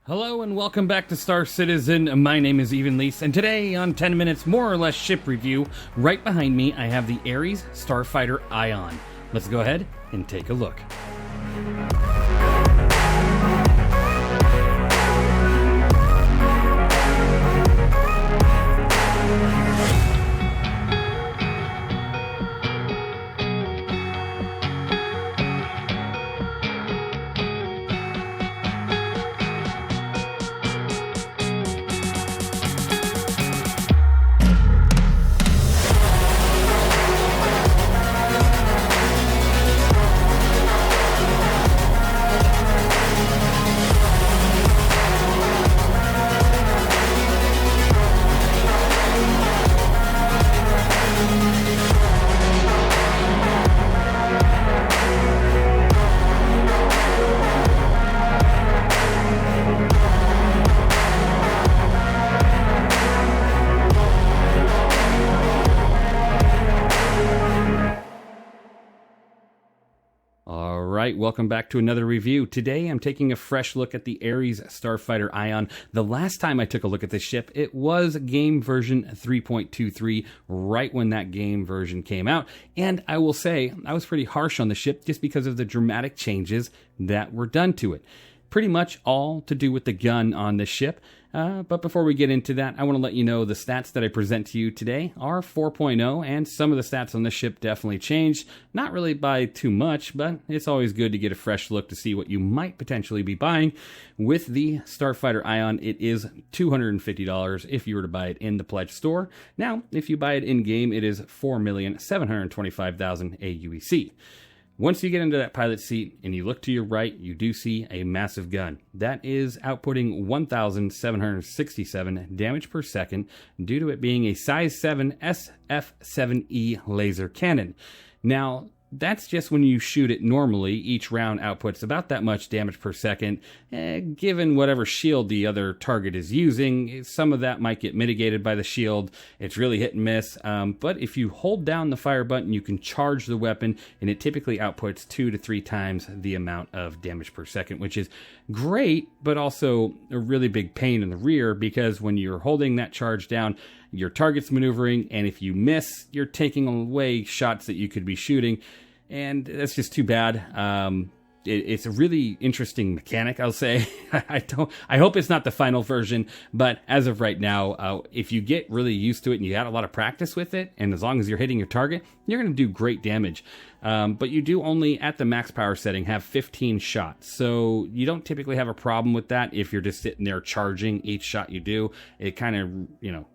Hello and welcome back to Star Citizen. My name is Evenlease, and today on 10 Minutes More or Less Ship Review, right behind me I have the ARES Starfighter Ion. Let's go ahead and take a look. Alright, welcome back to another review. Today I'm taking a fresh look at the ARES Starfighter Ion. The last time I took a look at this ship, it was game version 3.23, right when that game version came out. And I will say, I was pretty harsh on the ship just because of the dramatic changes that were done to it. Pretty much all to do with the gun on the ship. But before we get into that, I want to let you know the stats that I present to you today are 4.0, and some of the stats on the ship definitely changed. Not really by too much, but it's always good to get a fresh look to see what you might potentially be buying. With the Starfighter Ion, it is $250 if you were to buy it in the pledge store. Now, if you buy it in-game, it is $4,725,000 AUEC. Once you get into that pilot seat and you look to your right, you do see a massive gun. That is outputting 1,767 damage per second due to it being a size 7 SF7E laser cannon. Now, that's just when you shoot it normally. Each round outputs about that much damage per second. Given whatever shield the other target is using, some of that might get mitigated by the shield. It's really hit and miss. But if you hold down the fire button, you can charge the weapon, and it typically outputs 2 to 3 times the amount of damage per second, which is great, but also a really big pain in the rear, because when you're holding that charge down, your target's maneuvering, and if you miss, you're taking away shots that you could be shooting, and that's just too bad. It's a really interesting mechanic, I'll say. I hope it's not the final version, but as of right now, if you get really used to it and you got a lot of practice with it, and as long as you're hitting your target, you're going to do great damage. But you do only, at the max power setting, have 15 shots. So you don't typically have a problem with that if you're just sitting there charging each shot you do. It kind of,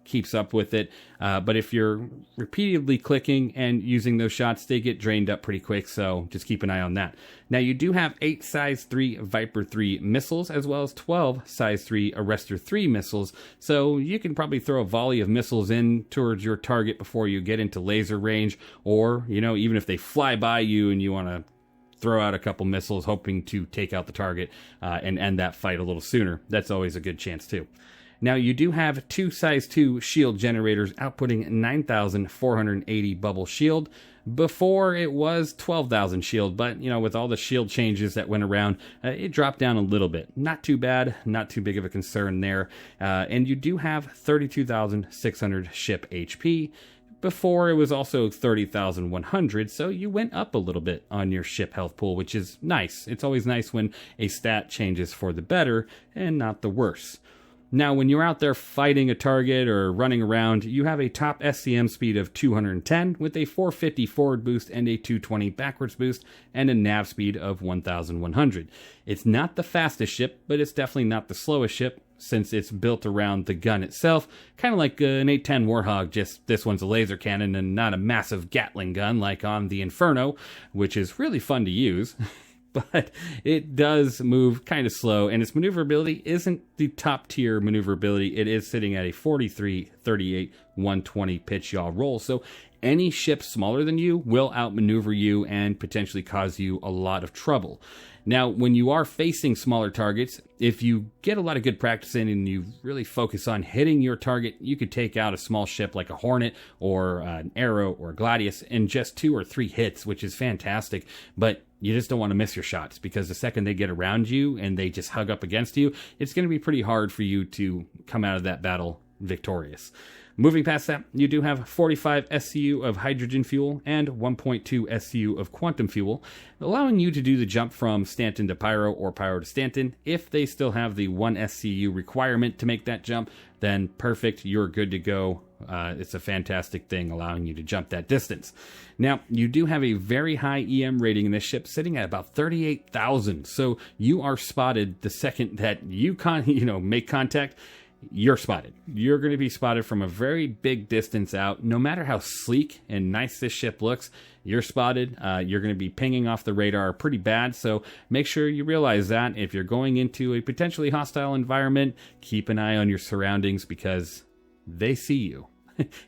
keeps up with it. But if you're repeatedly clicking and using those shots, they get drained up pretty quick. So just keep an eye on that. Now, you do have 8 size 3 Viper 3 missiles, as well as 12 size 3 Arrestor 3 missiles. So you can probably throw a volley of missiles in towards your target before you get into laser range. Or, even if they fly by you and you want to throw out a couple missiles hoping to take out the target and end that fight a little sooner, that's always a good chance too. Now, you do have 2 size 2 shield generators outputting 9,480 bubble shield. Before it was 12,000 shield, but with all the shield changes that went around, it dropped down a little bit. Not too bad, not too big of a concern there. And you do have 32,600 ship HP. Before, it was also 30,100, so you went up a little bit on your ship health pool, which is nice. It's always nice when a stat changes for the better and not the worse. Now, when you're out there fighting a target or running around, you have a top SCM speed of 210 with a 450 forward boost and a 220 backwards boost and a nav speed of 1,100. It's not the fastest ship, but it's definitely not the slowest ship, since it's built around the gun itself, kind of like an 810 Warthog, just this one's a laser cannon and not a massive Gatling gun like on the Inferno, which is really fun to use. But it does move kind of slow, and its maneuverability isn't the top tier maneuverability. It is sitting at a 43, 38, 120 pitch yaw roll, so any ship smaller than you will outmaneuver you and potentially cause you a lot of trouble. Now, when you are facing smaller targets, if you get a lot of good practice in and you really focus on hitting your target, you could take out a small ship like a Hornet or an Arrow or a Gladius in just 2 or 3 hits, which is fantastic. But you just don't want to miss your shots, because the second they get around you and they just hug up against you, it's going to be pretty hard for you to come out of that battle victorious. Moving past that, you do have 45 SCU of hydrogen fuel and 1.2 SCU of quantum fuel, allowing you to do the jump from Stanton to Pyro or Pyro to Stanton. If they still have the 1 SCU requirement to make that jump, then perfect, you're good to go. It's a fantastic thing, allowing you to jump that distance. Now, you do have a very high EM rating in this ship, sitting at about 38,000. So you are spotted the second that you make contact. You're spotted. You're going to be spotted from a very big distance out. No matter how sleek and nice this ship looks, you're spotted. You're going to be pinging off the radar pretty bad, so make sure you realize that. If you're going into a potentially hostile environment, keep an eye on your surroundings, because they see you,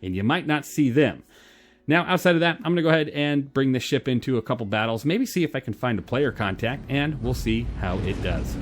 and you might not see them. Now, outside of that, I'm going to go ahead and bring this ship into a couple battles, maybe see if I can find a player contact, and we'll see how it does.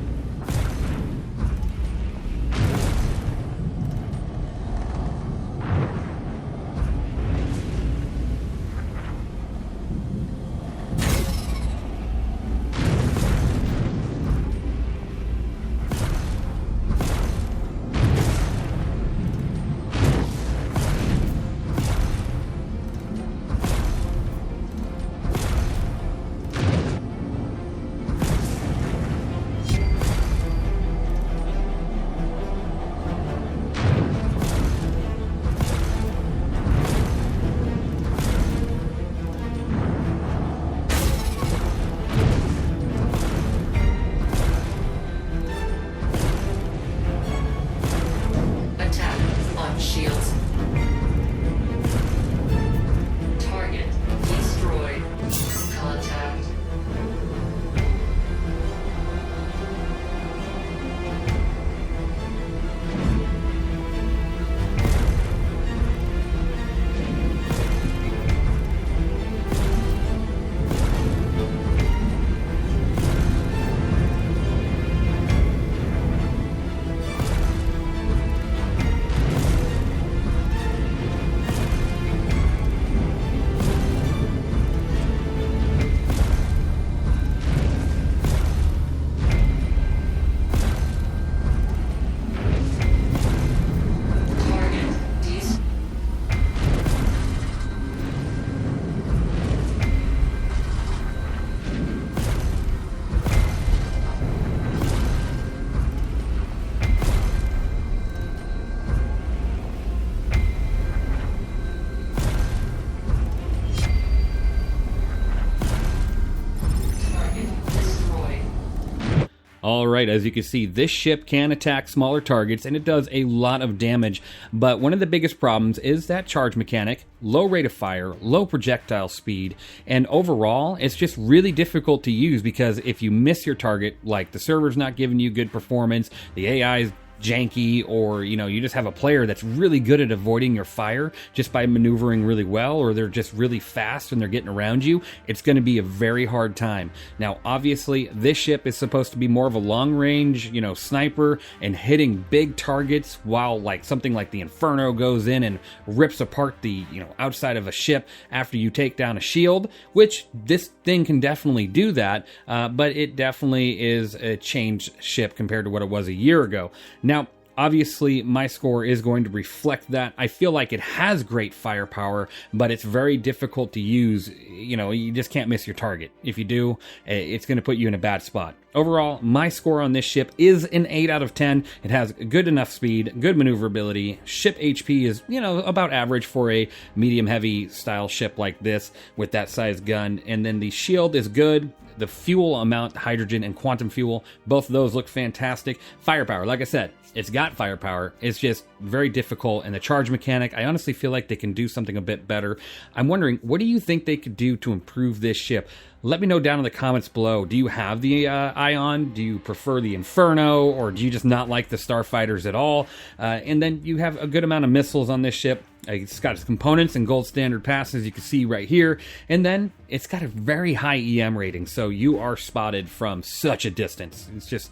All right, as you can see, this ship can attack smaller targets, and it does a lot of damage, but one of the biggest problems is that charge mechanic, low rate of fire, low projectile speed, and overall, it's just really difficult to use, because if you miss your target, like the server's not giving you good performance, the AI is janky, or you just have a player that's really good at avoiding your fire just by maneuvering really well, or they're just really fast and they're getting around you, it's going to be a very hard time. Now, obviously, this ship is supposed to be more of a long range, sniper and hitting big targets, while like something like the Inferno goes in and rips apart the outside of a ship after you take down a shield, which this thing can definitely do that, but it definitely is a changed ship compared to what it was a year ago. Now, obviously, my score is going to reflect that. I feel like it has great firepower, but it's very difficult to use. You just can't miss your target. If you do, it's going to put you in a bad spot. Overall, my score on this ship is an 8 out of 10. It has good enough speed, good maneuverability. Ship HP is, about average for a medium-heavy style ship like this with that size gun. And then the shield is good. The fuel amount, hydrogen and quantum fuel, both of those look fantastic. Firepower, like I said, it's got firepower. It's just very difficult. And the charge mechanic, I honestly feel like they can do something a bit better. I'm wondering, what do you think they could do to improve this ship? Let me know down in the comments below. Do you have the Ion? Do you prefer the Inferno? Or do you just not like the Starfighters at all? And then you have a good amount of missiles on this ship. It's got its components and gold standard passes, you can see right here. And then it's got a very high EM rating, so you are spotted from such a distance. It's just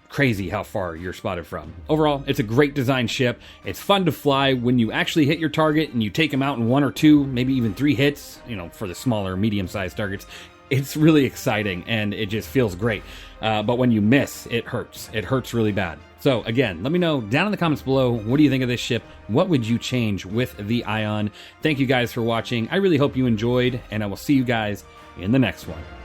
crazy how far you're spotted from. Overall, it's a great design ship. It's fun to fly when you actually hit your target and you take them out in 1 or 2, maybe even 3 hits, you know, for the smaller, medium-sized targets. It's really exciting and it just feels great. But when you miss, it hurts. It hurts really bad. So again, let me know down in the comments below, what do you think of this ship? What would you change with the Ion? Thank you guys for watching. I really hope you enjoyed, and I will see you guys in the next one.